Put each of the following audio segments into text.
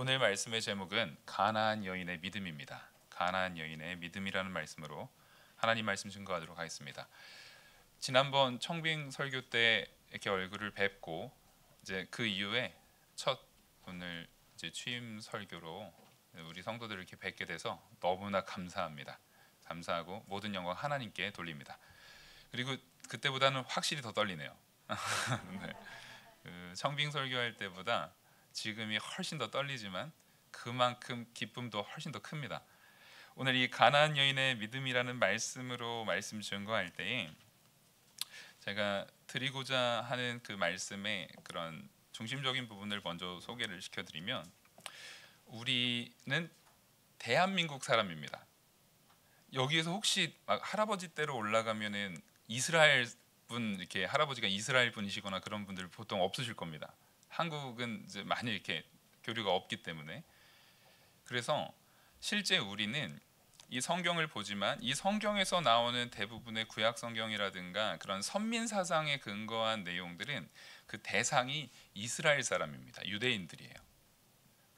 오늘 말씀의 제목은 가나안 여인의 믿음입니다. 가나안 여인의 믿음이라는 말씀으로 하나님 말씀 증거하도록 하겠습니다. 지난번 청빙 설교 때 이렇게 얼굴을 뵙고 이제 그 이후에 첫 오늘 이제 취임 설교로 우리 성도들을 이렇게 뵙게 돼서 너무나 감사합니다. 감사하고 모든 영광 하나님께 돌립니다. 그리고 그때보다는 확실히 더 떨리네요. 네. 그 청빙 설교할 때보다 지금이 훨씬 더 떨리지만 그만큼 기쁨도 훨씬 더 큽니다. 오늘 이 가나안 여인의 믿음이라는 말씀으로 말씀 증거할 때에 제가 드리고자 하는 그 말씀의 그런 중심적인 부분을 먼저 소개를 시켜드리면, 우리는 대한민국 사람입니다. 여기에서 혹시 막 할아버지 때로 올라가면은 이스라엘 분, 이렇게 할아버지가 이스라엘 분이시거나 그런 분들 보통 없으실 겁니다. 한국은 이제 많이 이렇게 교류가 없기 때문에. 그래서 실제 우리는 이 성경을 보지만 이 성경에서 나오는 대부분의 구약 성경이라든가 그런 선민 사상에 근거한 내용들은 그 대상이 이스라엘 사람입니다. 유대인들이에요.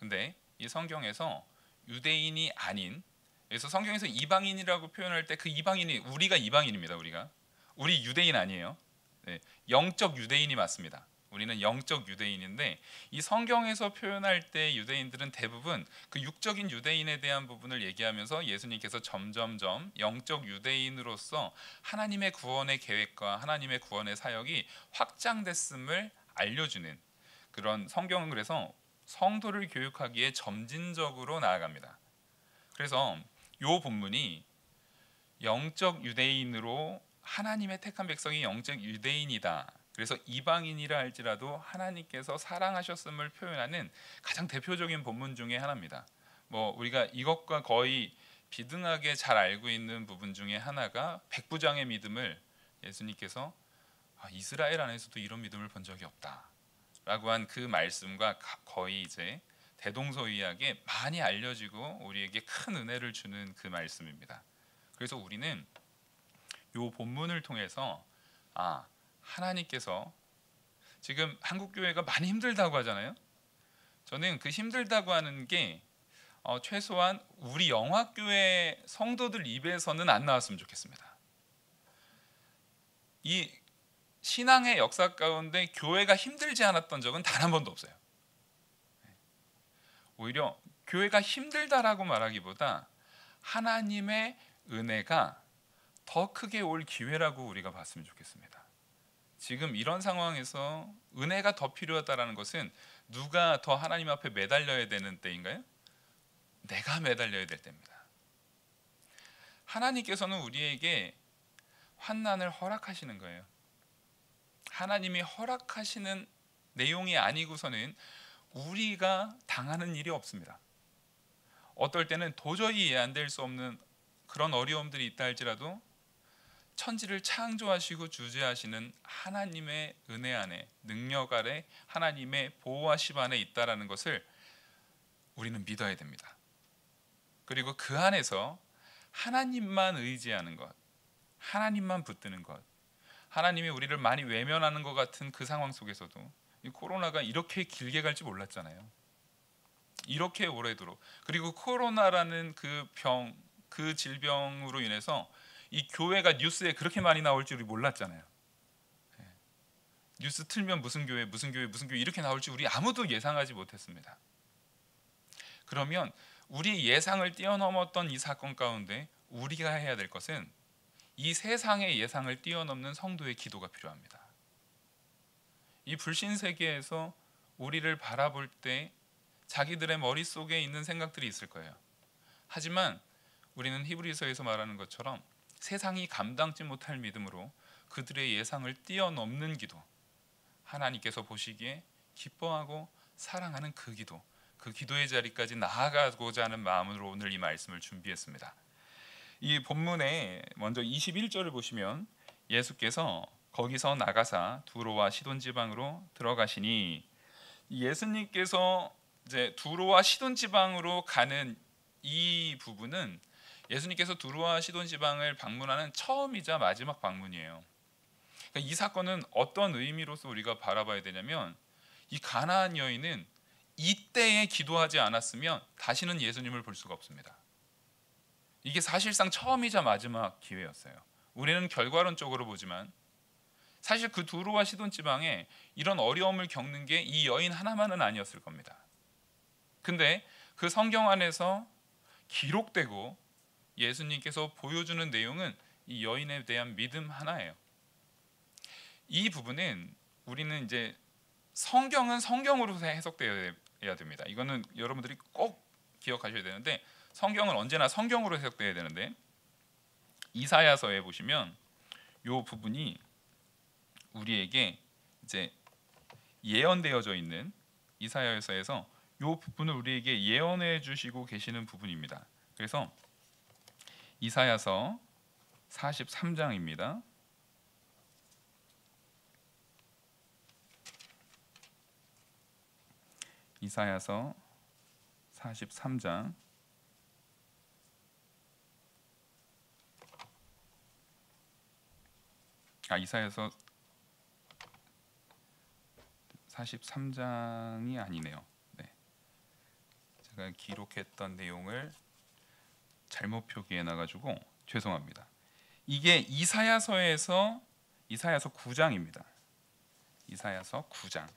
근데 이 성경에서 유대인이 아닌, 그래서 성경에서 이방인이라고 표현할 때 그 이방인이 우리가 이방인입니다. 우리 유대인 아니에요. 네, 영적 유대인이 맞습니다. 우리는 영적 유대인인데, 이 성경에서 표현할 때 유대인들은 대부분 그 육적인 유대인에 대한 부분을 얘기하면서 예수님께서 점점점 영적 유대인으로서 하나님의 구원의 계획과 하나님의 구원의 사역이 확장됐음을 알려주는 그런 성경은, 그래서 성도를 교육하기에 점진적으로 나아갑니다. 그래서 이 본문이 영적 유대인으로, 하나님의 택한 백성이 영적 유대인이다, 그래서 이방인이라 할지라도 하나님께서 사랑하셨음을 표현하는 가장 대표적인 본문 중에 하나입니다. 뭐 우리가 이것과 거의 비등하게 잘 알고 있는 부분 중에 하나가 백부장의 믿음을 예수님께서 이스라엘 안에서도 이런 믿음을 본 적이 없다라고 한 그 말씀과 거의 이제 대동소이하게 많이 알려지고 우리에게 큰 은혜를 주는 그 말씀입니다. 그래서 우리는 이 본문을 통해서 하나님께서 지금 한국 교회가 많이 힘들다고 하잖아요. 저는 그 힘들다고 하는 게 최소한 우리 영화교회 성도들 입에서는 안 나왔으면 좋겠습니다. 이 신앙의 역사 가운데 교회가 힘들지 않았던 적은 단 한 번도 없어요. 오히려 교회가 힘들다라고 말하기보다 하나님의 은혜가 더 크게 올 기회라고 우리가 봤으면 좋겠습니다. 지금 이런 상황에서 은혜가 더 필요하다라는 것은 누가 더 하나님 앞에 매달려야 되는 때인가요? 내가 매달려야 될 때입니다. 하나님께서는 우리에게 환난을 허락하시는 거예요. 하나님이 허락하시는 내용이 아니고서는 우리가 당하는 일이 없습니다. 어떨 때는 도저히 이해 안 될 수 없는 그런 어려움들이 있다 할지라도 천지를 창조하시고 주재하시는 하나님의 은혜 안에, 능력 아래, 하나님의 보호하심 안에 있다라는 것을 우리는 믿어야 됩니다. 그리고 그 안에서 하나님만 의지하는 것, 하나님만 붙드는 것, 하나님이 우리를 많이 외면하는 것 같은 그 상황 속에서도 이 코로나가 이렇게 길게 갈지 몰랐잖아요. 이렇게 오래도록. 그리고 코로나라는 그 병, 그 질병으로 인해서 이 교회가 뉴스에 그렇게 많이 나올 줄 몰랐잖아요. 뉴스 틀면 무슨 교회 이렇게 나올 줄 우리 아무도 예상하지 못했습니다. 그러면 우리 예상을 뛰어넘었던 이 사건 가운데 우리가 해야 될 것은 이 세상의 예상을 뛰어넘는 성도의 기도가 필요합니다. 이 불신 세계에서 우리를 바라볼 때 자기들의 머릿속에 있는 생각들이 있을 거예요. 하지만 우리는 히브리서에서 말하는 것처럼 세상이 감당지 못할 믿음으로 그들의 예상을 뛰어넘는 기도, 하나님께서 보시기에 기뻐하고 사랑하는 그 기도, 그 기도의 자리까지 나아가고자 하는 마음으로 오늘 이 말씀을 준비했습니다. 이 본문에 먼저 21절을 보시면 예수께서 거기서 나가사 두로와 시돈 지방으로 들어가시니, 예수님께서 이제 두로와 시돈 지방으로 가는 이 부분은 예수님께서 두로와 시돈 지방을 방문하는 처음이자 마지막 방문이에요. 그러니까 이 사건은 어떤 의미로서 우리가 바라봐야 되냐면, 이 가나안 여인은 이때에 기도하지 않았으면 다시는 예수님을 볼 수가 없습니다. 이게 사실상 처음이자 마지막 기회였어요. 우리는 결과론적으로 보지만 사실 그 두로와 시돈 지방에 이런 어려움을 겪는 게 이 여인 하나만은 아니었을 겁니다. 근데 그 성경 안에서 기록되고 예수님께서 보여주는 내용은 이 여인에 대한 믿음 하나예요. 이 부분은 우리는 이제 성경은 성경으로 해석되어야 됩니다. 이거는 여러분들이 꼭 기억하셔야 되는데, 성경은 언제나 성경으로 해석되어야 되는데, 이사야서에 보시면 이 부분이 우리에게 이제 예언되어져 있는, 이사야서에서 이 부분을 우리에게 예언해 주시고 계시는 부분입니다. 그래서 이사야서 43장입니다. 이사야서 43장 이사야서 43장이 아니네요. 네. 제가 기록했던 내용을 잘못 표기해 놔가지고 죄송합니다. 이게 이사야서에서 이사야서 9장입니다. 이사야서 9장.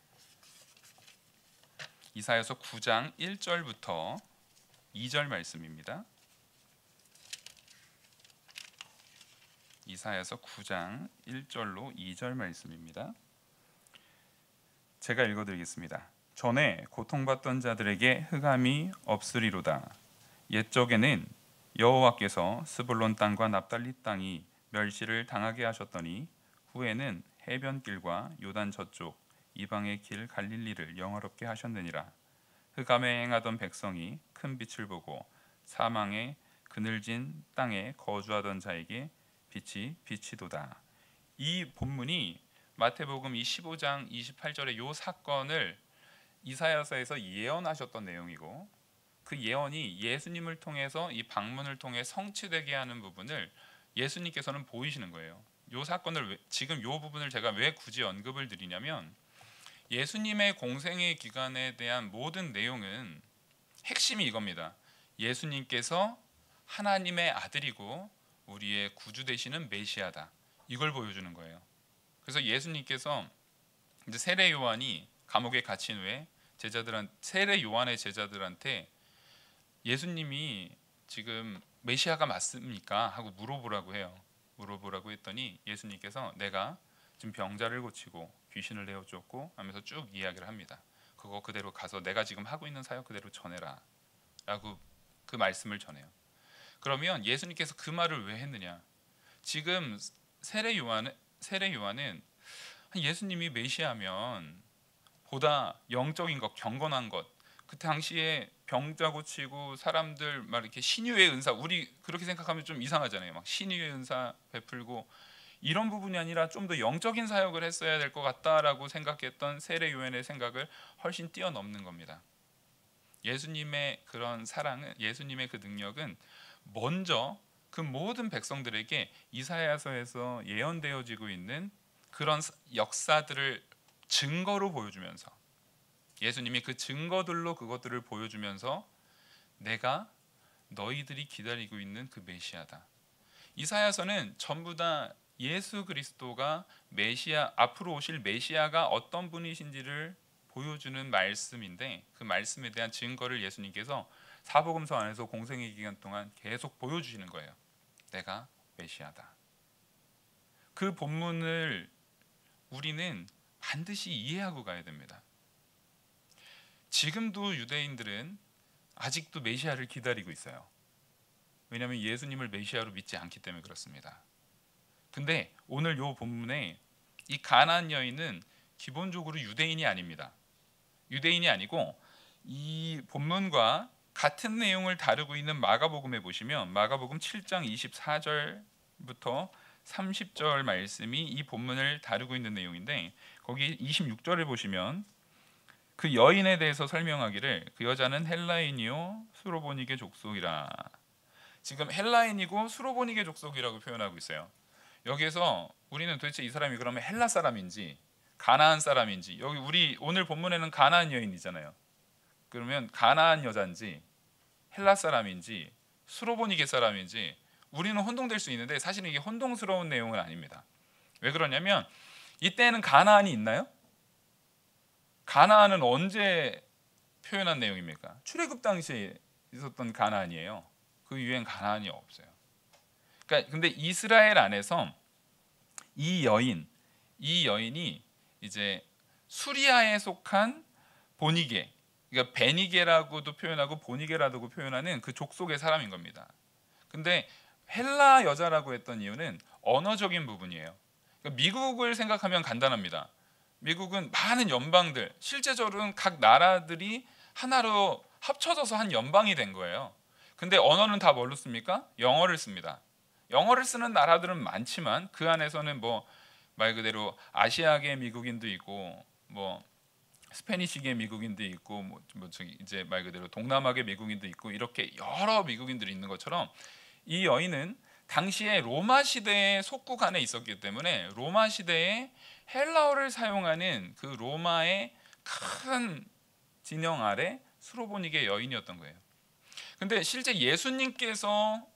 이사야서 9장 1절부터 2절 말씀입니다. 이사야서 9장 1절로 2절 말씀입니다. 제가 읽어드리겠습니다. 전에 고통받던 자들에게 흑암이 없으리로다. 옛적에는 여호와께서 스불론 땅과 납달리 땅이 멸시를 당하게 하셨더니 후에는 해변길과 요단 저쪽 이방의 길 갈릴리를 영화롭게 하셨느니라. 흑암에 행하던 백성이 큰 빛을 보고 사망의 그늘진 땅에 거주하던 자에게 빛이 비치도다. 이 본문이 마태복음 15장 28절의 요 사건을 이사야서에서 예언하셨던 내용이고, 그 예언이 예수님을 통해서 이 방문을 통해 성취되게 하는 부분을 예수님께서는 보이시는 거예요. 요 사건을 지금 요 부분을 제가 왜 굳이 언급을 드리냐면, 예수님의 공생의 기간에 대한 모든 내용은 핵심이 이겁니다. 예수님께서 하나님의 아들이고 우리의 구주 되시는 메시아다. 이걸 보여주는 거예요. 그래서 예수님께서 이제 세례 요한이 감옥에 갇힌 후에 세례 요한의 제자들한테 예수님이 지금 메시아가 맞습니까? 하고 물어보라고 해요. 물어보라고 했더니 예수님께서 내가 지금 병자를 고치고 귀신을 내어주었고 하면서 쭉 이야기를 합니다. 그거 그대로 가서 내가 지금 하고 있는 사역 그대로 전해라 라고 그 말씀을 전해요. 그러면 예수님께서 그 말을 왜 했느냐? 지금 세례 요한은 예수님이 메시아면 보다 영적인 것, 경건한 것, 그 당시에 병자 고치고 사람들 막 이렇게 신유의 은사, 우리 그렇게 생각하면 좀 이상하잖아요. 막 신유의 은사 베풀고 이런 부분이 아니라 좀 더 영적인 사역을 했어야 될 것 같다라고 생각했던 세례 요한의 생각을 훨씬 뛰어넘는 겁니다. 예수님의 그런 사랑은, 예수님의 그 능력은 먼저 그 모든 백성들에게 이사야서에서 예언되어지고 있는 그런 역사들을 증거로 보여주면서, 예수님이 그 증거들로 그것들을 보여주면서 내가 너희들이 기다리고 있는 그 메시아다. 이사야서는 전부 다 예수 그리스도가 메시아, 앞으로 오실 메시아가 어떤 분이신지를 보여주는 말씀인데, 그 말씀에 대한 증거를 예수님께서 사복음서 안에서 공생의 기간 동안 계속 보여주시는 거예요. 내가 메시아다. 그 본문을 우리는 반드시 이해하고 가야 됩니다. 지금도 유대인들은 아직도 메시아를 기다리고 있어요. 왜냐하면 예수님을 메시아로 믿지 않기 때문에 그렇습니다. 근데 오늘 이 본문에 이 가나안 여인은 기본적으로 유대인이 아닙니다. 유대인이 아니고 이 본문과 같은 내용을 다루고 있는 마가복음에 보시면 마가복음 7장 24절부터 30절 말씀이 이 본문을 다루고 있는 내용인데, 거기 26절을 보시면 그 여인에 대해서 설명하기를 그 여자는 헬라인이요 수로보니게 족속이라. 지금 헬라인이고 수로보니게 족속이라고 표현하고 있어요. 여기에서 우리는 도대체 이 사람이 그러면 헬라 사람인지 가나안 사람인지, 여기 우리 오늘 본문에는 가나안 여인이잖아요. 그러면 가나안 여자인지 헬라 사람인지 수로보니게 사람인지 우리는 혼동될 수 있는데 사실은 이게 혼동스러운 내용은 아닙니다. 왜 그러냐면 이때는 가나안이 있나요? 가나안은 언제 표현한 내용입니까? 출애굽 당시에 있었던 가나안이에요. 그 이후엔 가나안이 없어요. 그러니까 근데 이스라엘 안에서 이 여인이 이제 수리아에 속한 보니게, 그러니까 베니게라고도 표현하고 보니게라고 표현하는 그 족속의 사람인 겁니다. 근데 헬라 여자라고 했던 이유는 언어적인 부분이에요. 그러니까 미국을 생각하면 간단합니다. 미국은 많은 연방들, 실제적으로는 각 나라들이 하나로 합쳐져서 한 연방이 된 거예요. 근데 언어는 다 뭘로 씁니까? 영어를 씁니다. 영어를 쓰는 나라들은 많지만 그 안에서는 뭐 말 그대로 아시아계 미국인도 있고 뭐 스페니시계 미국인도 있고 뭐 저기 이제 말 그대로 동남아계 미국인도 있고 이렇게 여러 미국인들이 있는 것처럼 이 여인은 당시에 로마 시대의 속국 안에 있었기 때문에 로마 시대에 헬라어를 사용하는 그 로마의 큰 진영 아래 수로보니게 여인이었던 거예요. 근데 실제 예수님께서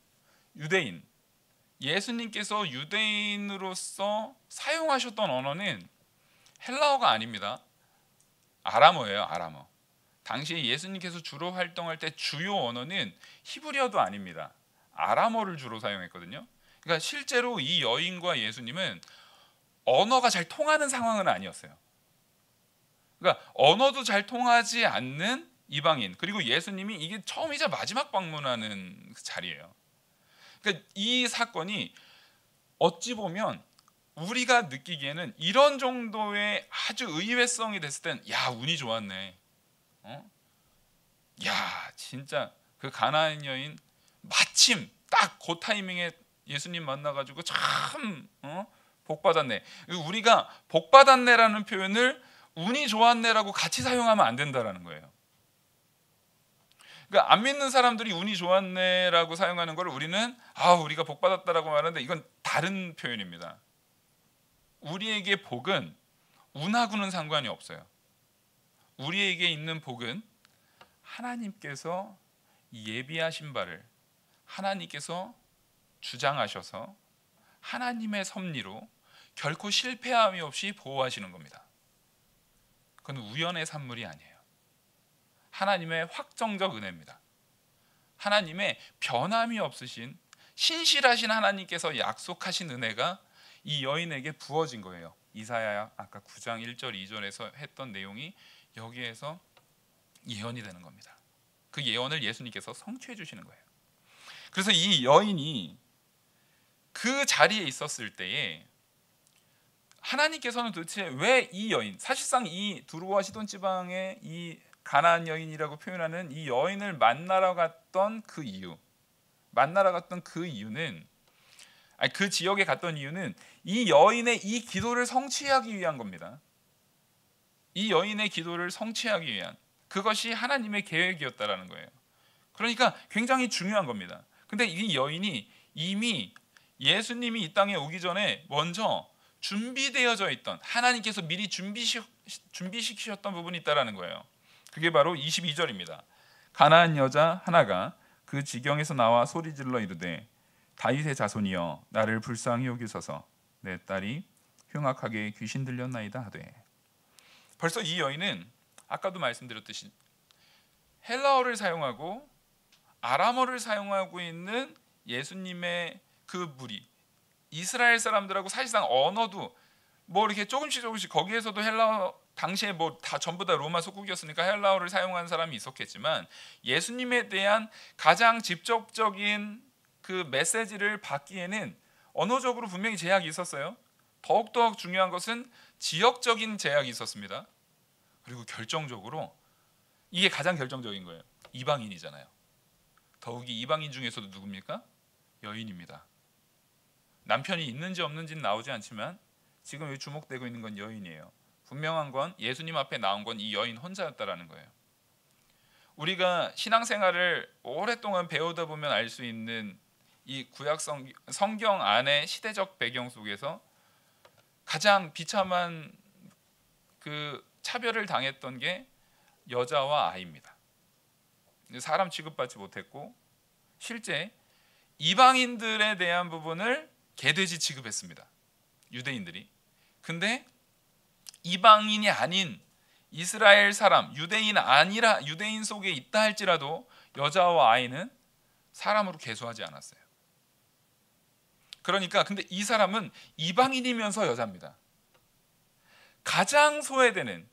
유대인으로서 사용하셨던 언어는 헬라어가 아닙니다. 아람어예요. 아람어. 당시에 예수님께서 주로 활동할 때 주요 언어는 히브리어도 아닙니다. 아람어를 주로 사용했거든요. 그러니까 실제로 이 여인과 예수님은 언어가 잘 통하는 상황은 아니었어요. 그러니까 언어도 잘 통하지 않는 이방인, 그리고 예수님이 이게 처음이자 마지막 방문하는 그 자리예요. 그러니까 이 사건이 어찌 보면 우리가 느끼기에는 이런 정도의 아주 의외성이 됐을 땐 야, 운이 좋았네. 야, 진짜 그 가나안 여인 마침 딱 그 타이밍에 예수님 만나가지고 참 복 받았네. 우리가 복 받았네라는 표현을 운이 좋았네라고 같이 사용하면 안 된다라는 거예요. 그러니까 안 믿는 사람들이 운이 좋았네라고 사용하는 걸 우리는 우리가 복 받았다라고 말하는데 이건 다른 표현입니다. 우리에게 복은 운하고는 상관이 없어요. 우리에게 있는 복은 하나님께서 예비하신 바를 하나님께서 주장하셔서 하나님의 섭리로 결코 실패함이 없이 보호하시는 겁니다. 그건 우연의 산물이 아니에요. 하나님의 확정적 은혜입니다. 하나님의 변함이 없으신 신실하신 하나님께서 약속하신 은혜가 이 여인에게 부어진 거예요. 이사야 아까 9장 1절 2절에서 했던 내용이 여기에서 예언이 되는 겁니다. 그 예언을 예수님께서 성취해 주시는 거예요. 그래서 이 여인이 그 자리에 있었을 때에 하나님께서는 도대체 왜 이 여인, 사실상 이 두로와 시돈 지방의 이 가나안 여인이라고 표현하는 이 여인을 만나러 갔던 그 이유는 그 지역에 갔던 이유는 이 여인의 이 기도를 성취하기 위한 겁니다. 이 여인의 기도를 성취하기 위한, 그것이 하나님의 계획이었다라는 거예요. 그러니까 굉장히 중요한 겁니다. 근데 이 여인이 이미 예수님이 이 땅에 오기 전에 먼저 준비되어져 있던, 하나님께서 미리 준비시키셨던 부분이 있다라는 거예요. 그게 바로 22절입니다. 가나안 여자 하나가 그 지경에서 나와 소리질러 이르되 다윗의 자손이여 나를 불쌍히 여기소서, 내 딸이 흉악하게 귀신 들렸나이다 하되. 벌써 이 여인은 아까도 말씀드렸듯이 헬라어를 사용하고 아람어를 사용하고 있는 예수님의 그 무리, 이스라엘 사람들하고 사실상 언어도 뭐 이렇게 조금씩 거기에서도 헬라어, 당시에 뭐 다 전부 다 로마 속국이었으니까 헬라어를 사용하는 사람이 있었겠지만 예수님에 대한 가장 직접적인 그 메시지를 받기에는 언어적으로 분명히 제약이 있었어요. 더욱더 중요한 것은 지역적인 제약이 있었습니다. 그리고 결정적으로 이게 가장 결정적인 거예요. 이방인이잖아요. 더욱이 이방인 중에서도 누굽니까? 여인입니다. 남편이 있는지 없는지는 나오지 않지만 지금 여기 주목되고 있는 건 여인이에요. 분명한 건 예수님 앞에 나온 건 이 여인 혼자였다라는 거예요. 우리가 신앙생활을 오랫동안 배우다 보면 알 수 있는 이 구약 성경 안의 시대적 배경 속에서 가장 비참한 그 차별을 당했던 게 여자와 아이입니다. 사람 취급받지 못했고 실제 이방인들에 대한 부분을 개돼지 취급했습니다. 유대인들이. 근데 이방인이 아닌 이스라엘 사람, 유대인 아니라 유대인 속에 있다 할지라도 여자와 아이는 사람으로 계수하지 않았어요. 그러니까 근데 이 사람은 이방인이면서 여자입니다. 가장 소외되는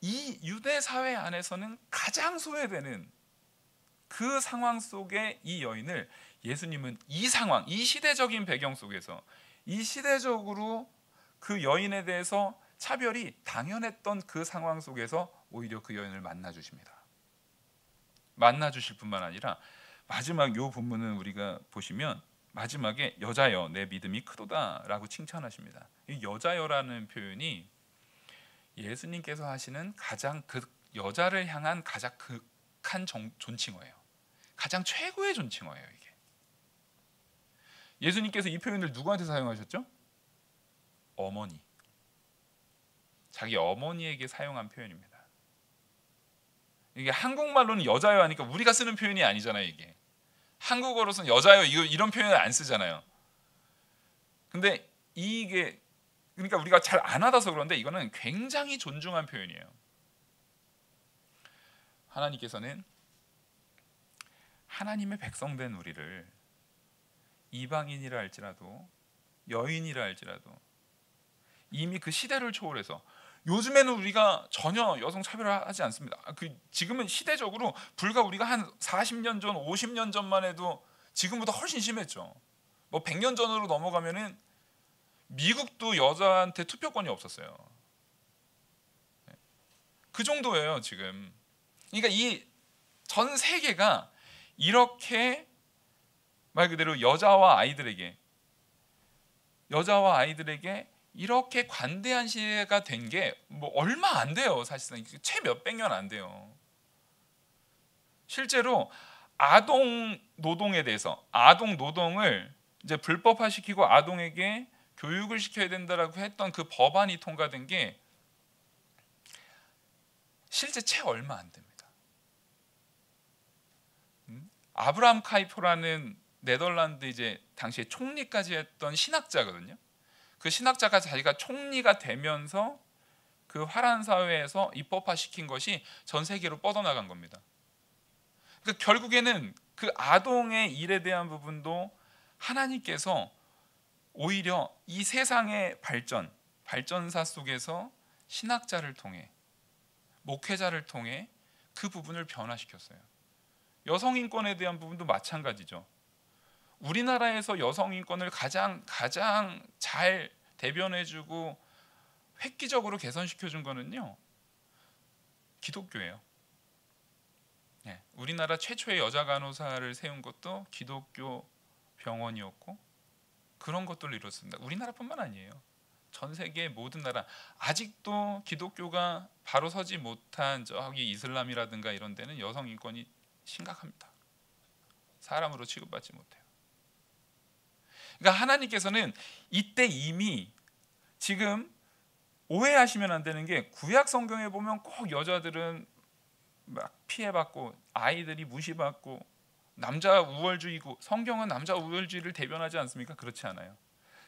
이 유대 사회 안에서는 가장 소외되는 그 상황 속에 이 여인을 예수님은 이 상황, 이 시대적인 배경 속에서 이 시대적으로 그 여인에 대해서 차별이 당연했던 그 상황 속에서 오히려 그 여인을 만나 주십니다. 만나 주실 뿐만 아니라 마지막 요 본문은 우리가 보시면 마지막에 여자여 내 믿음이 크도다라고 칭찬하십니다. 이 여자여라는 표현이 예수님께서 하시는 가장 그 여자를 향한 가장 극한 존칭어예요. 가장 최고의 존칭어예요. 이게 예수님께서 이 표현을 누구한테 사용하셨죠? 어머니, 자기 어머니에게 사용한 표현입니다. 이게 한국말로는 여자여 하니까 우리가 쓰는 표현이 아니잖아요. 이게 한국어로서는 여자여 이런 표현을 안 쓰잖아요. 근데 이게 그러니까 우리가 잘 안 와닿아서 그런데 이거는 굉장히 존중한 표현이에요. 하나님께서는 하나님의 백성된 우리를 이방인이라 할지라도 여인이라 할지라도 이미 그 시대를 초월해서 요즘에는 우리가 전혀 여성 차별을 하지 않습니다. 지금은 시대적으로 불과 우리가 한 40년 전, 50년 전만 해도 지금보다 훨씬 심했죠. 뭐 100년 전으로 넘어가면은 미국도 여자한테 투표권이 없었어요. 그 정도예요 지금. 그러니까 이 전 세계가 이렇게 말 그대로 여자와 아이들에게 이렇게 관대한 시대가 된 게 뭐 얼마 안 돼요. 사실상 채 몇백 년 안 돼요. 실제로 아동 노동에 대해서 아동 노동을 이제 불법화시키고 아동에게 교육을 시켜야 된다라고 했던 그 법안이 통과된 게 실제 채 얼마 안 됩니다. 아브라함 카이포라는 네덜란드 이제 당시에 총리까지 했던 신학자거든요. 그 신학자가 자기가 총리가 되면서 그 화란 사회에서 입법화시킨 것이 전 세계로 뻗어나간 겁니다. 그러니까 결국에는 그 아동의 일에 대한 부분도 하나님께서 오히려 이 세상의 발전사 속에서 신학자를 통해 목회자를 통해 그 부분을 변화시켰어요. 여성 인권에 대한 부분도 마찬가지죠. 우리나라에서 여성 인권을 가장 잘 대변해주고 획기적으로 개선시켜준 거는요 기독교예요. 네, 우리나라 최초의 여자 간호사를 세운 것도 기독교 병원이었고 그런 것들을 이뤘습니다. 우리나라뿐만 아니에요. 전 세계 모든 나라 아직도 기독교가 바로 서지 못한 저기 이슬람이라든가 이런 데는 여성 인권이 심각합니다. 사람으로 취급받지 못해요. 그러니까 하나님께서는 이때 이미 지금 오해하시면 안 되는 게 구약 성경에 보면 꼭 여자들은 막 피해받고 아이들이 무시받고 남자 우월주의고 성경은 남자 우월주의를 대변하지 않습니까? 그렇지 않아요.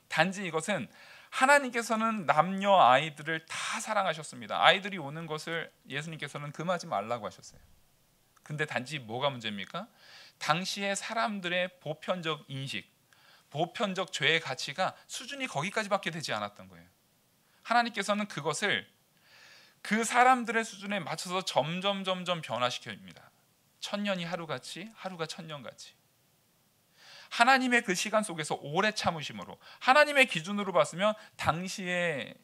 단지 이것은 하나님께서는 남녀 아이들을 다 사랑하셨습니다. 아이들이 오는 것을 예수님께서는 금하지 말라고 하셨어요. 근데 단지 뭐가 문제입니까? 당시의 사람들의 보편적 인식, 보편적 죄의 가치가 수준이 거기까지밖에 되지 않았던 거예요. 하나님께서는 그것을 그 사람들의 수준에 맞춰서 점점 변화시켜줍니다. 천년이 하루같이, 하루가 천년같이. 하나님의 그 시간 속에서 오래 참으심으로 하나님의 기준으로 봤으면 당시에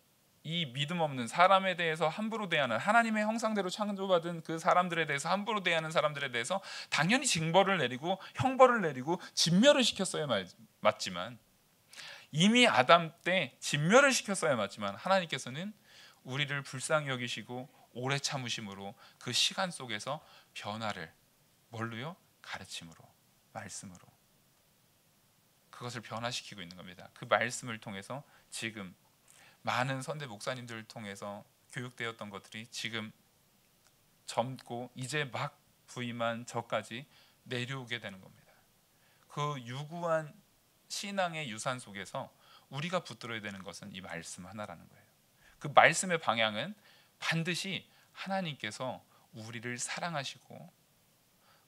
이 믿음 없는 사람에 대해서 함부로 대하는 하나님의 형상대로 창조받은 그 사람들에 대해서 함부로 대하는 사람들에 대해서 당연히 징벌을 내리고 형벌을 내리고 진멸을 시켰어야 맞지만 이미 아담 때 진멸을 시켰어야 맞지만 하나님께서는 우리를 불쌍히 여기시고 오래 참으심으로 그 시간 속에서 변화를 뭘로요? 가르침으로, 말씀으로 그것을 변화시키고 있는 겁니다. 그 말씀을 통해서 지금 많은 선대 목사님들을 통해서 교육되었던 것들이 지금 젊고 이제 막 부임한 저까지 내려오게 되는 겁니다. 그 유구한 신앙의 유산 속에서 우리가 붙들어야 되는 것은 이 말씀 하나라는 거예요. 그 말씀의 방향은 반드시 하나님께서 우리를 사랑하시고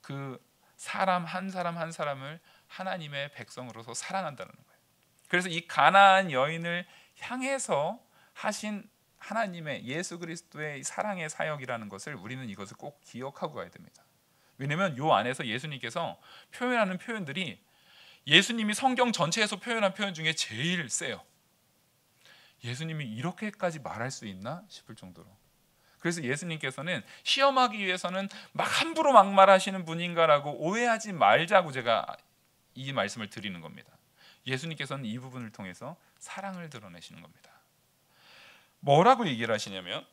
그 사람 한 사람을 하나님의 백성으로서 사랑한다는 거예요. 그래서 이 가나안 여인을 향해서 하신 하나님의 예수 그리스도의 사랑의 사역이라는 것을 우리는 이것을 꼭 기억하고 가야 됩니다. 왜냐하면 이 안에서 예수님께서 표현하는 표현들이 예수님이 성경 전체에서 표현한 표현 중에 제일 세요. 예수님이 이렇게까지 말할 수 있나 싶을 정도로. 그래서 예수님께서는 시험하기 위해서는 막 함부로 막말하시는 분인가라고 오해하지 말자고 제가 이 말씀을 드리는 겁니다. 예수님께서는 이 부분을 통해서 사랑을 드러내시는 겁니다. 뭐라고 얘기를 하시냐면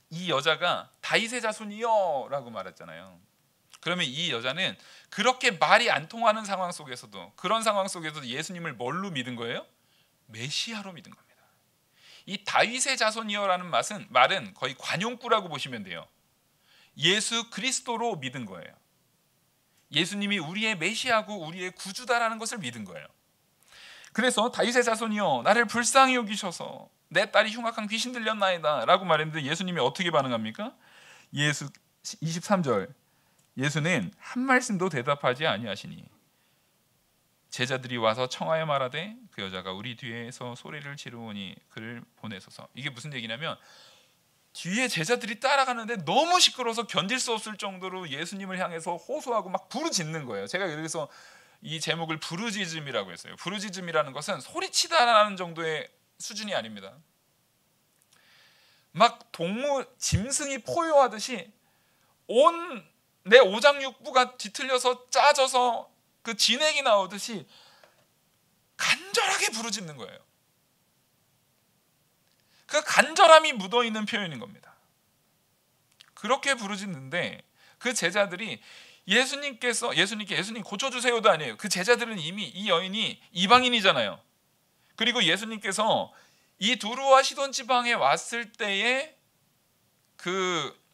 이 여자가 다윗의 자손이요 라고 말했잖아요. 그러면 이 여자는 그렇게 말이 안 통하는 상황 속에서도, 그런 상황 속에서도 예수님을 뭘로 믿은 거예요? 메시아로 믿은 겁니다. 이 다윗의 자손이여라는 말은 거의 관용구라고 보시면 돼요. 예수 그리스도로 믿은 거예요. 예수님이 우리의 메시아고 우리의 구주다라는 것을 믿은 거예요. 그래서 다윗의 자손이여 나를 불쌍히 여기셔서 내 딸이 흉악한 귀신 들렸나이다 라고 말했는데 예수님이 어떻게 반응합니까? 23절 예수는 한 말씀도 대답하지 아니하시니 제자들이 와서 청하여 말하되 그 여자가 우리 뒤에서 소리를 지르오니 그를 보내소서. 이게 무슨 얘기냐면 뒤에 제자들이 따라가는데 너무 시끄러워서 견딜 수 없을 정도로 예수님을 향해서 호소하고 막 부르짖는 거예요. 제가 그래서 이 제목을 부르짖음이라고 했어요. 부르짖음이라는 것은 소리치다라는 정도의 수준이 아닙니다. 막 짐승이 포효하듯이 온 내 오장육부가 뒤틀려서 짜져서 그 진액이 나오듯이 간절하게 부르짖는 거예요. 그 간절함이 묻어있는 표현인 겁니다. 그렇게 부르짖는데 그 제자들이 예수님 고쳐주세요도 아니에요. 그 제자들은 이미 이 여인이 이방인이잖아요. 그리고 예수님께서 이 두루와 시돈 지방에 왔을 때에 그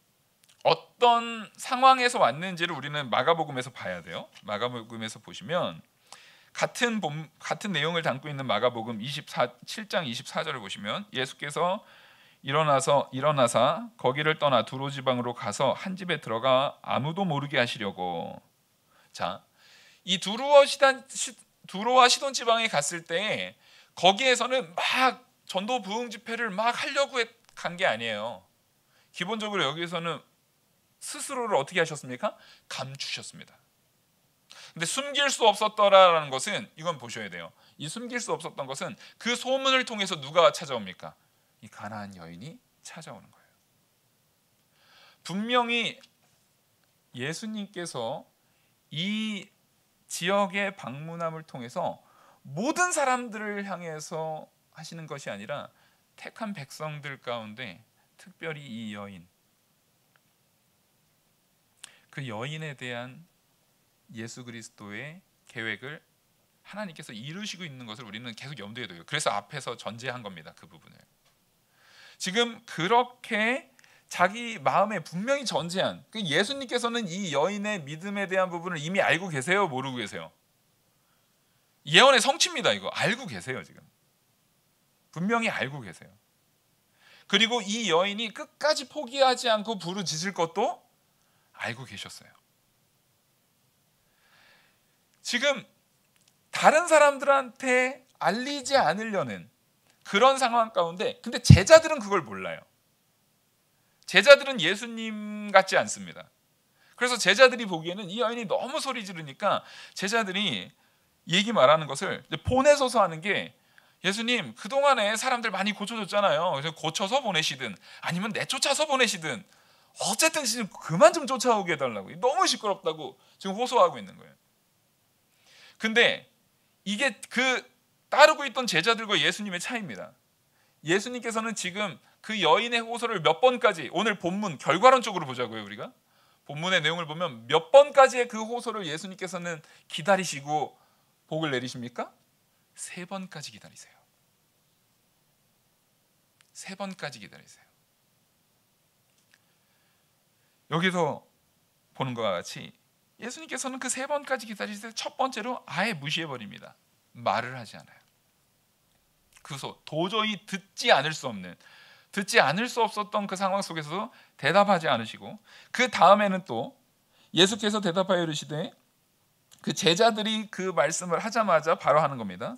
어떤 상황에서 왔는지를 우리는 마가복음에서 봐야 돼요. 마가복음에서 보시면 같은 내용을 담고 있는 마가복음 7장 24절을 보시면 예수께서 일어나사 거기를 떠나 두로 지방으로 가서 한 집에 들어가 아무도 모르게 하시려고. 자, 이 두로와 시돈 지방에 갔을 때 거기에서는 막 전도 부흥 집회를 막 하려고 간 게 아니에요. 기본적으로 여기서는 스스로를 어떻게 하셨습니까? 감추셨습니다. 근데 숨길 수 없었더라라는 것은 이건 보셔야 돼요. 이 숨길 수 없었던 것은 그 소문을 통해서 누가 찾아옵니까? 이 가나안 여인이 찾아오는 거예요. 분명히 예수님께서 이 지역의 방문함을 통해서 모든 사람들을 향해서 하시는 것이 아니라 택한 백성들 가운데 특별히 이 여인, 그 여인에 대한 예수 그리스도의 계획을 하나님께서 이루시고 있는 것을 우리는 계속 염두에 둬요. 그래서 앞에서 전제한 겁니다. 그 부분을. 지금 그렇게 자기 마음에 분명히 전제한 그 예수님께서는 이 여인의 믿음에 대한 부분을 이미 알고 계세요? 모르고 계세요? 예언의 성취입니다. 이거 알고 계세요. 지금 분명히 알고 계세요. 그리고 이 여인이 끝까지 포기하지 않고 부르짖을 것도 알고 계셨어요. 지금 다른 사람들한테 알리지 않으려는 그런 상황 가운데 근데 제자들은 그걸 몰라요. 제자들은 예수님 같지 않습니다. 그래서 제자들이 보기에는 이 여인이 너무 소리 지르니까 제자들이 얘기 말하는 것을 보내소서 하는 게 예수님 그동안에 사람들 많이 고쳐줬잖아요. 그래서 고쳐서 보내시든 아니면 내쫓아서 보내시든 어쨌든 지금 그만 좀 쫓아오게 해달라고. 너무 시끄럽다고 지금 호소하고 있는 거예요. 근데 이게 그 따르고 있던 제자들과 예수님의 차이입니다. 예수님께서는 지금 그 여인의 호소를 몇 번까지, 오늘 본문 결과론적으로 보자고요. 우리가 본문의 내용을 보면 몇 번까지의 그 호소를 예수님께서는 기다리시고 복을 내리십니까? 3번까지 기다리세요. 3번까지 기다리세요. 여기서 보는 것과 같이 예수님께서는 그 3번까지 기다리실 때 첫 번째로 아예 무시해 버립니다. 말을 하지 않아요. 그래서 도저히 듣지 않을 수 없었던 그 상황 속에서도 대답하지 않으시고, 그 다음에는 또 예수께서 대답하여 이르시되, 그 제자들이 그 말씀을 하자마자 바로 하는 겁니다.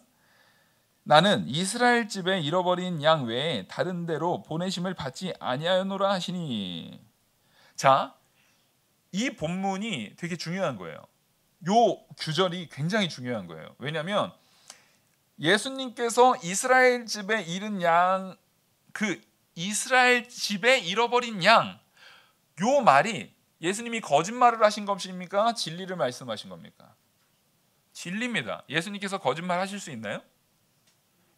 나는 이스라엘 집에 잃어버린 양 외에 다른 데로 보내심을 받지 아니하였노라 하시니. 자, 이 본문이 되게 중요한 거예요. 요 규절이 굉장히 중요한 거예요. 왜냐하면 예수님께서 이스라엘 집에 잃은 양, 그 이스라엘 집에 잃어버린 양, 요 말이 예수님이 거짓말을 하신 것입니까? 진리를 말씀하신 겁니까? 진리입니다. 예수님께서 거짓말 하실 수 있나요?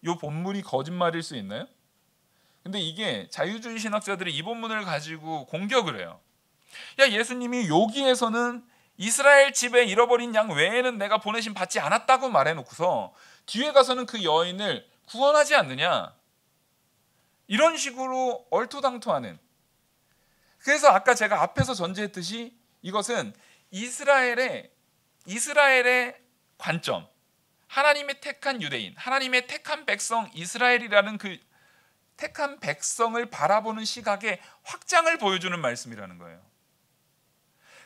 요 본문이 거짓말일 수 있나요? 근데 이게 자유주의 신학자들이 이 본문을 가지고 공격을 해요. 야, 예수님이 여기에서는 이스라엘 집에 잃어버린 양 외에는 내가 보내심 받지 않았다고 말해놓고서 뒤에 가서는 그 여인을 구원하지 않느냐, 이런 식으로 얼토당토하는. 그래서 아까 제가 앞에서 전제했듯이 이것은 이스라엘의 관점, 하나님의 택한 유대인, 하나님의 택한 백성 이스라엘이라는 그 택한 백성을 바라보는 시각의 확장을 보여주는 말씀이라는 거예요.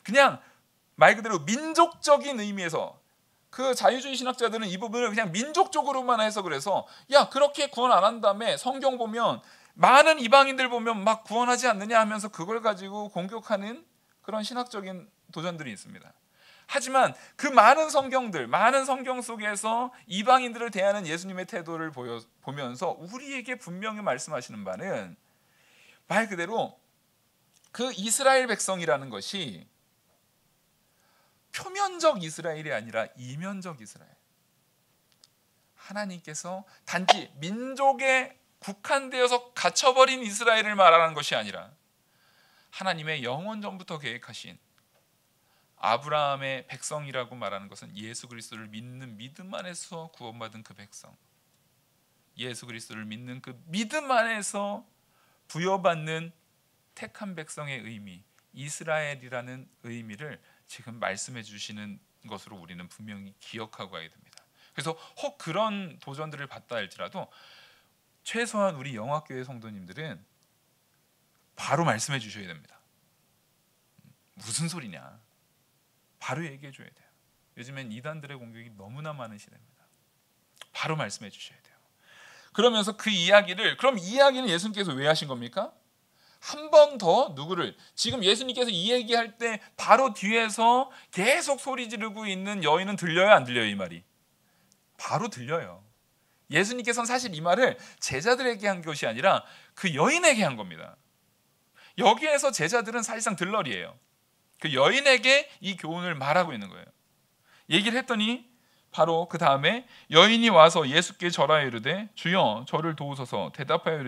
그냥 말 그대로 민족적인 의미에서, 그 자유주의 신학자들은 이 부분을 그냥 민족적으로만 해석을 해서, 야, 그렇게 구원 안 한 다음에 성경 보면 많은 이방인들 보면 막 구원하지 않느냐 하면서 그걸 가지고 공격하는 그런 신학적인 도전들이 있습니다. 하지만 그 많은 성경 속에서 이방인들을 대하는 예수님의 태도를 보면서 우리에게 분명히 말씀하시는 바는, 말 그대로 그 이스라엘 백성이라는 것이 표면적 이스라엘이 아니라 이면적 이스라엘, 하나님께서 단지 민족에 국한되어서 갇혀버린 이스라엘을 말하는 것이 아니라 하나님의 영원 전부터 계획하신 아브라함의 백성이라고 말하는 것은 예수 그리스도를 믿는 믿음 안에서 구원받은 그 백성, 예수 그리스도를 믿는 그 믿음 안에서 부여받는 택한 백성의 의미, 이스라엘이라는 의미를 지금 말씀해 주시는 것으로 우리는 분명히 기억하고 가야 됩니다. 그래서 혹 그런 도전들을 받다 할지라도 최소한 우리 영화교회 성도님들은 바로 말씀해 주셔야 됩니다. 무슨 소리냐, 바로 얘기해 줘야 돼요. 요즘엔 이단들의 공격이 너무나 많은 시대입니다. 바로 말씀해 주셔야 돼요. 그러면서 그 이야기를, 그럼 이 이야기는 예수님께서 왜 하신 겁니까? 한 번 더 누구를, 지금 예수님께서 이 얘기할 때 바로 뒤에서 계속 소리 지르고 있는 여인은 들려요, 안 들려요? 이 말이 바로 들려요. 예수님께서는 사실 이 말을 제자들에게 한 것이 아니라 그 여인에게 한 겁니다. 여기에서 제자들은 사실상 들러리예요. 그 여인에게 이 교훈을 말하고 있는 거예요. 얘기를 했더니 바로 그 다음에 여인이 와서 예수께 절하여 이르되 주여 저를 도우소서. 대답하여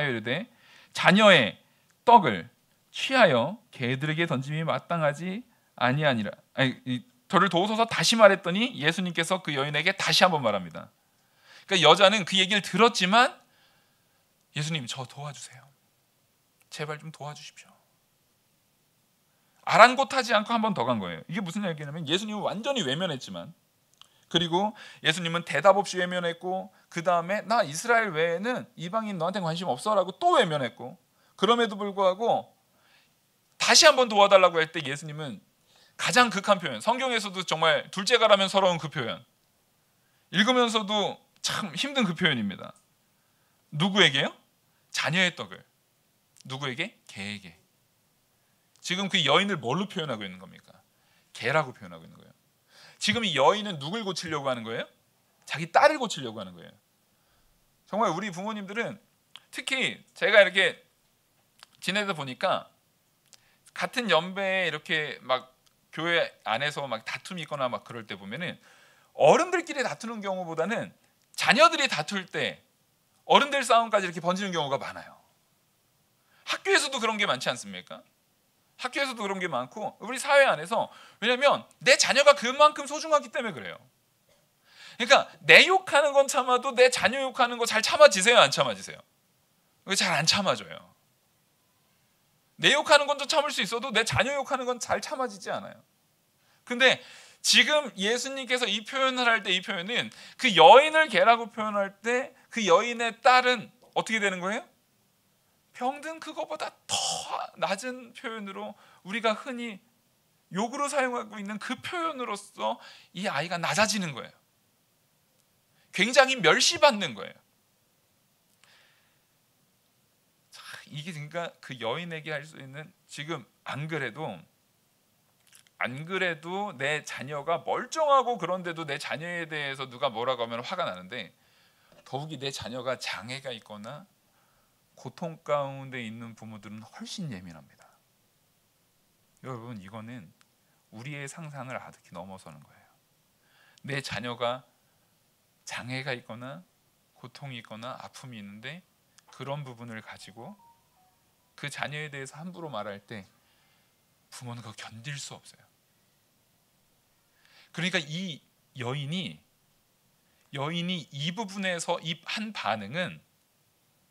이르되 자녀의 떡을 취하여 개들에게 던짐이 마땅하지 아니하니라. 저를 도우소서 다시 말했더니 예수님께서 그 여인에게 다시 한번 말합니다. 그러니까 여자는 그 얘기를 들었지만 예수님 저 도와주세요. 제발 좀 도와주십시오. 아랑곳하지 않고 한 번 더 간 거예요. 이게 무슨 얘기냐면 예수님은 완전히 외면했지만, 그리고 예수님은 대답 없이 외면했고, 그 다음에 나 이스라엘 외에는 이방인 너한테 관심 없어라고 또 외면했고, 그럼에도 불구하고 다시 한 번 도와달라고 할 때 예수님은 가장 극한 표현, 성경에서도 정말 둘째가라면 서러운 그 표현, 읽으면서도 참 힘든 그 표현입니다. 누구에게요? 자녀의 떡을. 누구에게? 개에게. 지금 그 여인을 뭘로 표현하고 있는 겁니까? 개라고 표현하고 있는 거예요. 지금 이 여인은 누굴 고치려고 하는 거예요? 자기 딸을 고치려고 하는 거예요. 정말 우리 부모님들은, 특히 제가 이렇게 지내다 보니까 같은 연배에 이렇게 막 교회 안에서 막 다툼이 있거나 막 그럴 때 보면은 어른들끼리 다투는 경우보다는 자녀들이 다툴 때 어른들 싸움까지 이렇게 번지는 경우가 많아요. 학교에서도 그런 게 많지 않습니까? 학교에서도 그런 게 많고 우리 사회 안에서, 왜냐하면 내 자녀가 그만큼 소중하기 때문에 그래요. 그러니까 내 욕하는 건 참아도 내 자녀 욕하는 거 잘 참아지세요, 안 참아지세요? 잘 안 참아져요. 내 욕하는 건 좀 참을 수 있어도 내 자녀 욕하는 건 잘 참아지지 않아요. 근데 지금 예수님께서 이 표현을 할 때, 이 표현은 그 여인을 개라고 표현할 때 그 여인의 딸은 어떻게 되는 거예요? 병든 그거보다 더 낮은 표현으로, 우리가 흔히 욕으로 사용하고 있는 그 표현으로서 이 아이가 낮아지는 거예요. 굉장히 멸시받는 거예요. 자, 이게 그러니까 그 여인에게 할 수 있는, 지금 안 그래도 내 자녀가 멀쩡하고 그런데도 내 자녀에 대해서 누가 뭐라고 하면 화가 나는데, 더욱이 내 자녀가 장애가 있거나 고통 가운데 있는 부모들은 훨씬 예민합니다. 여러분, 이거는 우리의 상상을 아득히 넘어서는 거예요. 내 자녀가 장애가 있거나 고통이 있거나 아픔이 있는데 그런 부분을 가지고 그 자녀에 대해서 함부로 말할 때 부모는 그거 견딜 수 없어요. 그러니까 이 여인이 이 부분에서 이 한 반응은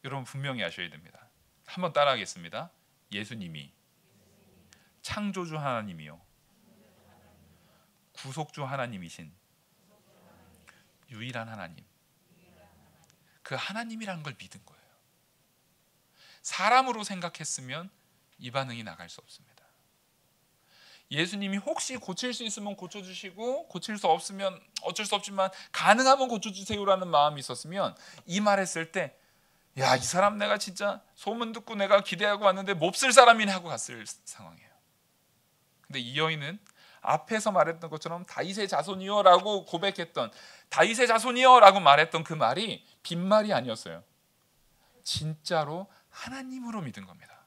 여러분 분명히 아셔야 됩니다. 한번 따라하겠습니다. 예수님이 창조주 하나님이요, 구속주 하나님이신 유일한 하나님, 그 하나님이라는 걸 믿은 거예요. 사람으로 생각했으면 이 반응이 나갈 수 없습니다. 예수님이 혹시 고칠 수 있으면 고쳐주시고 고칠 수 없으면 어쩔 수 없지만 가능하면 고쳐주세요라는 마음이 있었으면 이 말했을 때, 야, 이 사람 내가 진짜 소문 듣고 내가 기대하고 왔는데 몹쓸 사람이네 하고 갔을 상황이에요. 근데 이 여인은 앞에서 말했던 것처럼 다윗의 자손이여 라고 고백했던, 다윗의 자손이여 라고 말했던 그 말이 빈말이 아니었어요. 진짜로 하나님으로 믿은 겁니다.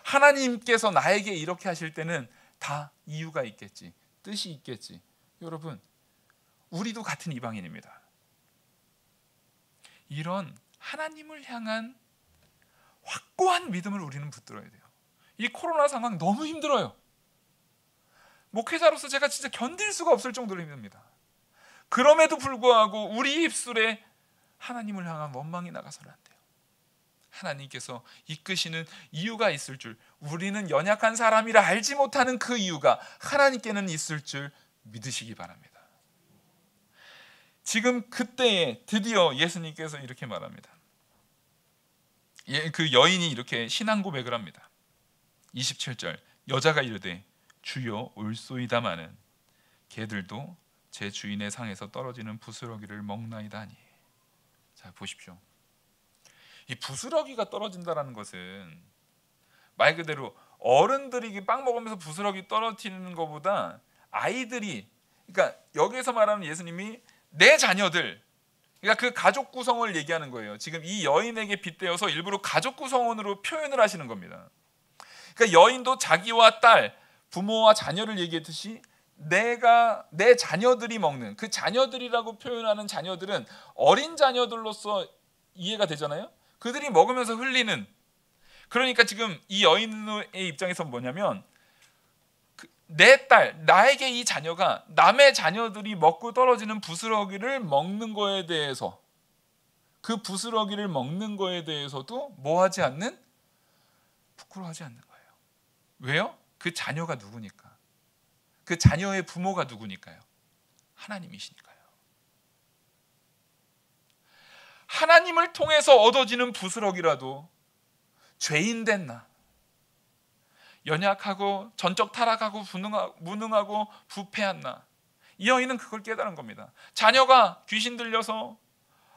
하나님께서 나에게 이렇게 하실 때는 다 이유가 있겠지, 뜻이 있겠지. 여러분, 우리도 같은 이방인입니다. 이런 하나님을 향한 확고한 믿음을 우리는 붙들어야 돼요. 이 코로나 상황 너무 힘들어요. 목회자로서 제가 진짜 견딜 수가 없을 정도로 힘듭니다. 그럼에도 불구하고 우리 입술에 하나님을 향한 원망이 나가서는 안 돼요. 하나님께서 이끄시는 이유가 있을 줄, 우리는 연약한 사람이라 알지 못하는 그 이유가 하나님께는 있을 줄 믿으시기 바랍니다. 지금 그때에 드디어 예수님께서 이렇게 말합니다. 그 여인이 이렇게 신앙 고백을 합니다. 27절, 여자가 이르되 주여 올소이다마는 개들도 제 주인의 상에서 떨어지는 부스러기를 먹나이다 하니. 자, 보십시오. 이 부스러기가 떨어진다라는 것은 말 그대로 어른들이 빵 먹으면서 부스러기 떨어뜨리는 것보다 아이들이, 그러니까 여기에서 말하는 예수님이 내 자녀들, 그러니까 그 가족 구성을 얘기하는 거예요. 지금 이 여인에게 빗대어서 일부러 가족 구성원으로 표현을 하시는 겁니다. 그러니까 여인도 자기와 딸, 부모와 자녀를 얘기했듯이 내가, 내 자녀들이 먹는, 그 자녀들이라고 표현하는 자녀들은 어린 자녀들로서 이해가 되잖아요. 그들이 먹으면서 흘리는, 그러니까 지금 이 여인의 입장에서 뭐냐면, 내 딸, 나에게 이 자녀가 남의 자녀들이 먹고 떨어지는 부스러기를 먹는 거에 대해서, 그 부스러기를 먹는 거에 대해서도 뭐하지 않는? 부끄러워하지 않는 거예요. 왜요? 그 자녀가 누구니까? 그 자녀의 부모가 누구니까요? 하나님이시니까요. 하나님을 통해서 얻어지는 부스러기라도 죄인된 나, 연약하고 전적 타락하고 무능하고 부패한 나, 이 여인은 그걸 깨달은 겁니다. 자녀가 귀신 들려서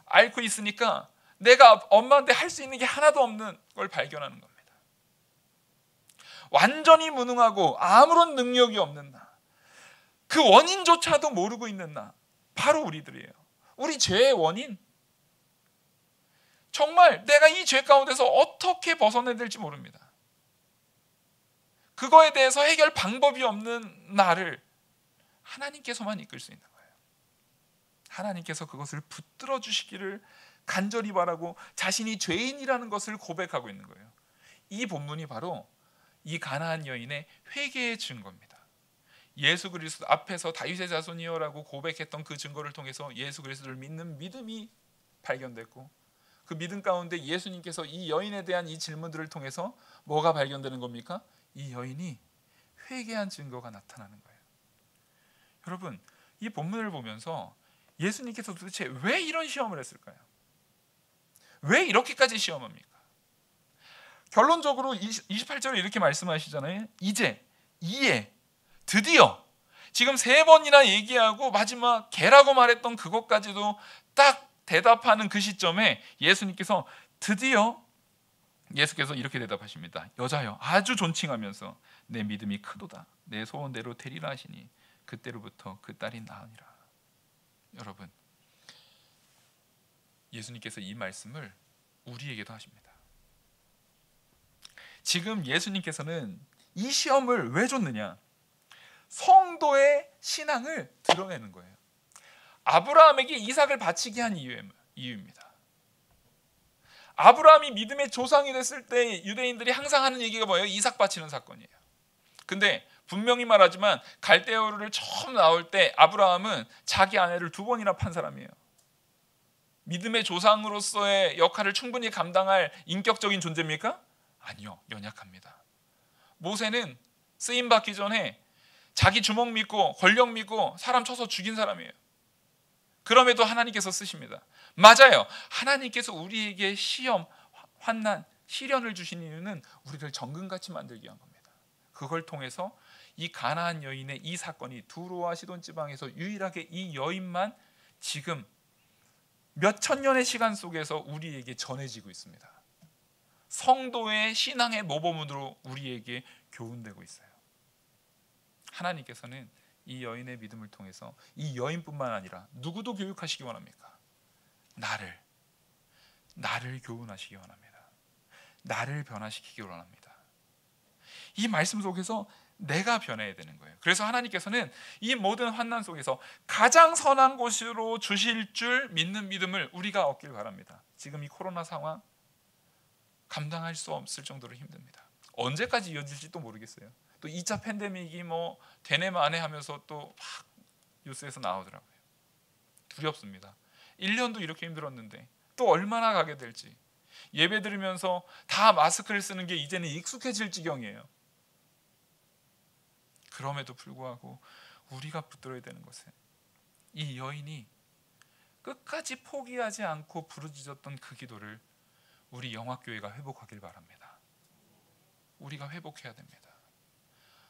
앓고 있으니까 내가 엄마한테 할 수 있는 게 하나도 없는 걸 발견하는 겁니다. 완전히 무능하고 아무런 능력이 없는 나, 그 원인조차도 모르고 있는 나, 바로 우리들이에요. 우리 죄의 원인, 정말 내가 이 죄 가운데서 어떻게 벗어내야 될지 모릅니다. 그거에 대해서 해결 방법이 없는 나를 하나님께서만 이끌 수 있는 거예요. 하나님께서 그것을 붙들어 주시기를 간절히 바라고 자신이 죄인이라는 것을 고백하고 있는 거예요. 이 본문이 바로 이 가나안 여인의 회개의 증거입니다. 예수 그리스도 앞에서 다윗의 자손이여라고 고백했던 그 증거를 통해서 예수 그리스도를 믿는 믿음이 발견됐고, 그 믿음 가운데 예수님께서 이 여인에 대한 이 질문들을 통해서 뭐가 발견되는 겁니까? 이 여인이 회개한 증거가 나타나는 거예요. 여러분, 이 본문을 보면서 예수님께서 도대체 왜 이런 시험을 했을까요? 왜 이렇게까지 시험합니까? 결론적으로 28절에 이렇게 말씀하시잖아요. 이에 드디어 지금 3번이나 얘기하고 마지막 개라고 말했던 그것까지도 딱 대답하는 그 시점에 예수님께서 이렇게 대답하십니다. 여자여, 아주 존칭하면서 내 믿음이 크도다. 내 소원대로 되리라 하시니 그때로부터 그 딸이 나으니라. 여러분, 예수님께서 이 말씀을 우리에게도 하십니다. 지금 예수님께서는 이 시험을 왜 줬느냐? 성도의 신앙을 드러내는 거예요. 아브라함에게 이삭을 바치게 한 이유입니다. 아브라함이 믿음의 조상이 됐을 때 유대인들이 항상 하는 얘기가 뭐예요? 이삭 바치는 사건이에요. 근데 분명히 말하지만 갈대아우르를 처음 나올 때 아브라함은 자기 아내를 2번이나 판 사람이에요. 믿음의 조상으로서의 역할을 충분히 감당할 인격적인 존재입니까? 아니요, 연약합니다. 모세는 쓰임 받기 전에 자기 주먹 믿고 권력 믿고 사람 쳐서 죽인 사람이에요. 그럼에도 하나님께서 쓰십니다. 맞아요. 하나님께서 우리에게 시험, 환난, 시련을 주신 이유는 우리를 정금같이 만들기 위한 겁니다. 그걸 통해서 이 가나안 여인의 이 사건이 두로와 시돈 지방에서 유일하게 이 여인만 지금 몇 천 년의 시간 속에서 우리에게 전해지고 있습니다. 성도의 신앙의 모범으로 우리에게 교훈되고 있어요. 하나님께서는 이 여인의 믿음을 통해서 이 여인뿐만 아니라 누구도 교육하시기 원합니까? 나를 교훈하시기 원합니다. 나를 변화시키기 원합니다. 이 말씀 속에서 내가 변해야 되는 거예요. 그래서 하나님께서는 이 모든 환난 속에서 가장 선한 곳으로 주실 줄 믿는 믿음을 우리가 얻길 바랍니다. 지금 이 코로나 상황 감당할 수 없을 정도로 힘듭니다. 언제까지 이어질지 또 모르겠어요. 또 2차 팬데믹이 뭐 되네 마네 하면서 또 막 뉴스에서 나오더라고요. 두렵습니다. 1년도 이렇게 힘들었는데 또 얼마나 가게 될지. 예배 드리면서 다 마스크를 쓰는 게 이제는 익숙해질 지경이에요. 그럼에도 불구하고 우리가 붙들어야 되는 것은 이 여인이 끝까지 포기하지 않고 부르짖었던 그 기도를 우리 영화교회가 회복하길 바랍니다. 우리가 회복해야 됩니다.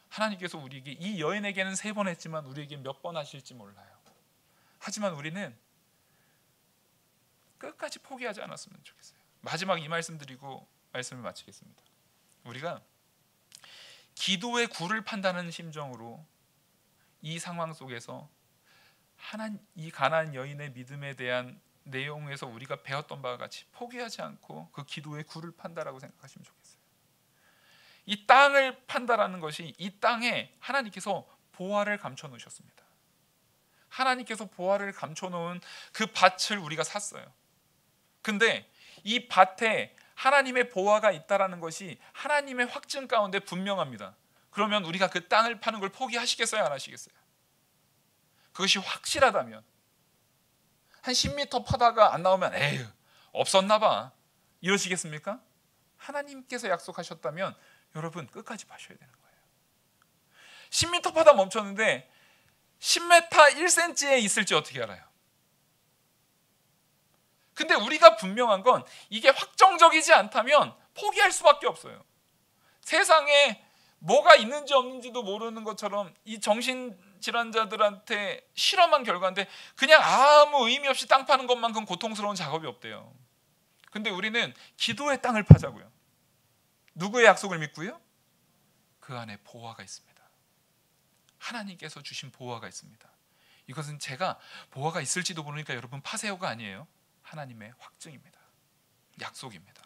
하나님께서 우리에게 이 여인에게는 3번 했지만 우리에게 몇 번 하실지 몰라요. 하지만 우리는 끝까지 포기하지 않았으면 좋겠어요. 마지막 이 말씀 드리고 말씀을 마치겠습니다. 우리가 기도의 굴을 판다는 심정으로 이 상황 속에서 이 가나안 여인의 믿음에 대한 내용에서 우리가 배웠던 바와 같이 포기하지 않고 그 기도의 굴을 판다라고 생각하시면 좋겠어요. 이 땅을 판다라는 것이 이 땅에 하나님께서 보화를 감춰 놓으셨습니다. 하나님께서 보화를 감춰 놓은 그 밭을 우리가 샀어요. 근데 이 밭에 하나님의 보화가 있다라는 것이 하나님의 확증 가운데 분명합니다. 그러면 우리가 그 땅을 파는 걸 포기하시겠어요? 안 하시겠어요? 그것이 확실하다면 한 10m 파다가 안 나오면 에휴 없었나 봐 이러시겠습니까? 하나님께서 약속하셨다면 여러분 끝까지 파셔야 되는 거예요. 10m 파다 멈췄는데 10m 1cm에 있을지 어떻게 알아요? 근데 우리가 분명한 건 이게 확정적이지 않다면 포기할 수밖에 없어요. 세상에 뭐가 있는지 없는지도 모르는 것처럼 이 정신질환자들한테 실험한 결과인데 그냥 아무 의미 없이 땅 파는 것만큼 고통스러운 작업이 없대요. 근데 우리는 기도의 땅을 파자고요. 누구의 약속을 믿고요? 그 안에 보화가 있습니다. 하나님께서 주신 보화가 있습니다. 이것은 제가 보화가 있을지도 모르니까 여러분 파세요가 아니에요. 하나님의 확증입니다. 약속입니다.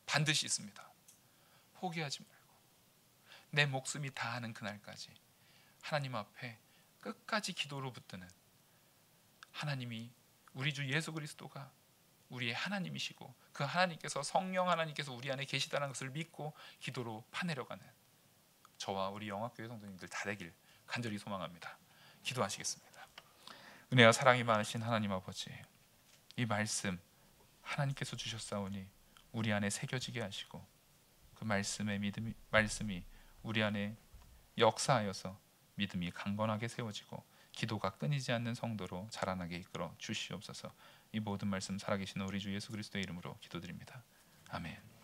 반드시 있습니다. 포기하지 말고 내 목숨이 다하는 그날까지 하나님 앞에 끝까지 기도로 붙드는 하나님이 우리 주 예수 그리스도가 우리의 하나님이시고 그 하나님께서 성령 하나님께서 우리 안에 계시다는 것을 믿고 기도로 파내려가는 저와 우리 영화교회 성도님들 다 되길 간절히 소망합니다. 기도하시겠습니다. 은혜와 사랑이 많으신 하나님 아버지, 이 말씀 하나님께서 주셨사오니 우리 안에 새겨지게 하시고 그 말씀이 우리 안에 역사하여서 믿음이 강건하게 세워지고 기도가 끊이지 않는 성도로 자라나게 이끌어 주시옵소서. 이 모든 말씀 살아계신 우리 주 예수 그리스도의 이름으로 기도드립니다. 아멘.